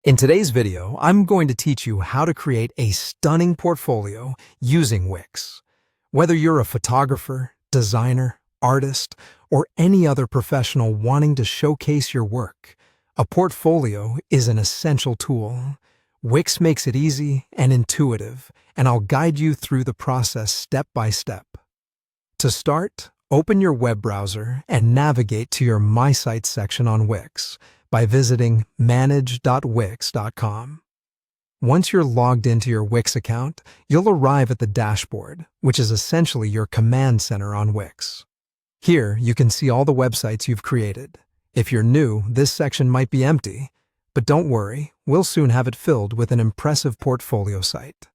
In today's video, I'm going to teach you how to create a stunning portfolio using Wix. Whether you're a photographer, designer, artist, or any other professional wanting to showcase your work, a portfolio is an essential tool. Wix makes it easy and intuitive, and I'll guide you through the process step by step. To start, open your web browser and navigate to your My Sites section on Wix by visiting manage.wix.com. Once you're logged into your Wix account, you'll arrive at the dashboard, which is essentially your command center on Wix. Here, you can see all the websites you've created. If you're new, this section might be empty, but don't worry, we'll soon have it filled with an impressive portfolio site.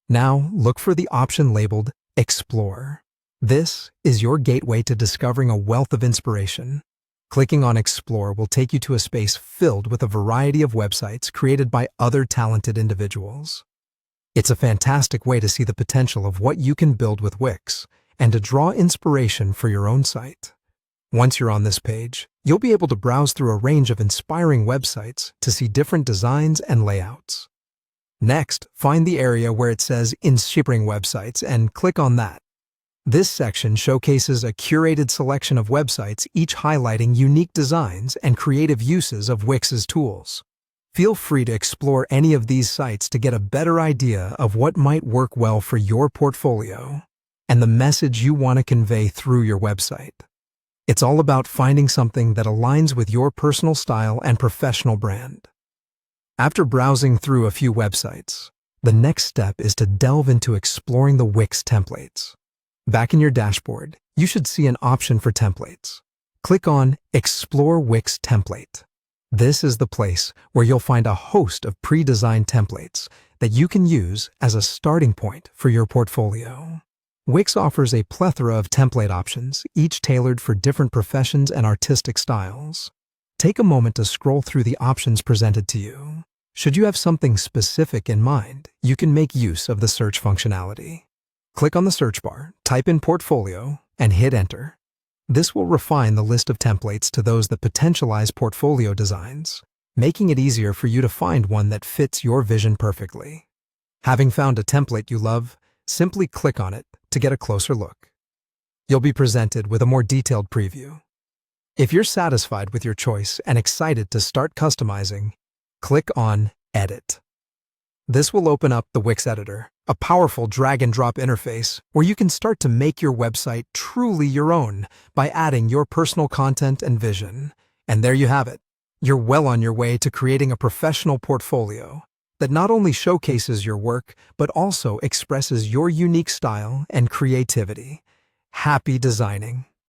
Now, look for the option labeled Explore. This is your gateway to discovering a wealth of inspiration. Clicking on Explore will take you to a space filled with a variety of websites created by other talented individuals. It's a fantastic way to see the potential of what you can build with Wix and to draw inspiration for your own site. Once you're on this page, you'll be able to browse through a range of inspiring websites to see different designs and layouts. Next, find the area where it says Inspiring Websites and click on that. This section showcases a curated selection of websites, each highlighting unique designs and creative uses of Wix's tools. Feel free to explore any of these sites to get a better idea of what might work well for your portfolio and the message you want to convey through your website. It's all about finding something that aligns with your personal style and professional brand. After browsing through a few websites, the next step is to delve into exploring the Wix templates. Back in your dashboard, you should see an option for templates. Click on Explore Wix Template. This is the place where you'll find a host of pre-designed templates that you can use as a starting point for your portfolio. Wix offers a plethora of template options, each tailored for different professions and artistic styles. Take a moment to scroll through the options presented to you. Should you have something specific in mind, you can make use of the search functionality. Click on the search bar, type in Portfolio, and hit Enter. This will refine the list of templates to those that potentialize portfolio designs, making it easier for you to find one that fits your vision perfectly. Having found a template you love, simply click on it to get a closer look. You'll be presented with a more detailed preview. If you're satisfied with your choice and excited to start customizing, click on Edit. This will open up the Wix Editor, a powerful drag-and-drop interface where you can start to make your website truly your own by adding your personal content and vision. And there you have it. You're well on your way to creating a professional portfolio that not only showcases your work, but also expresses your unique style and creativity. Happy designing!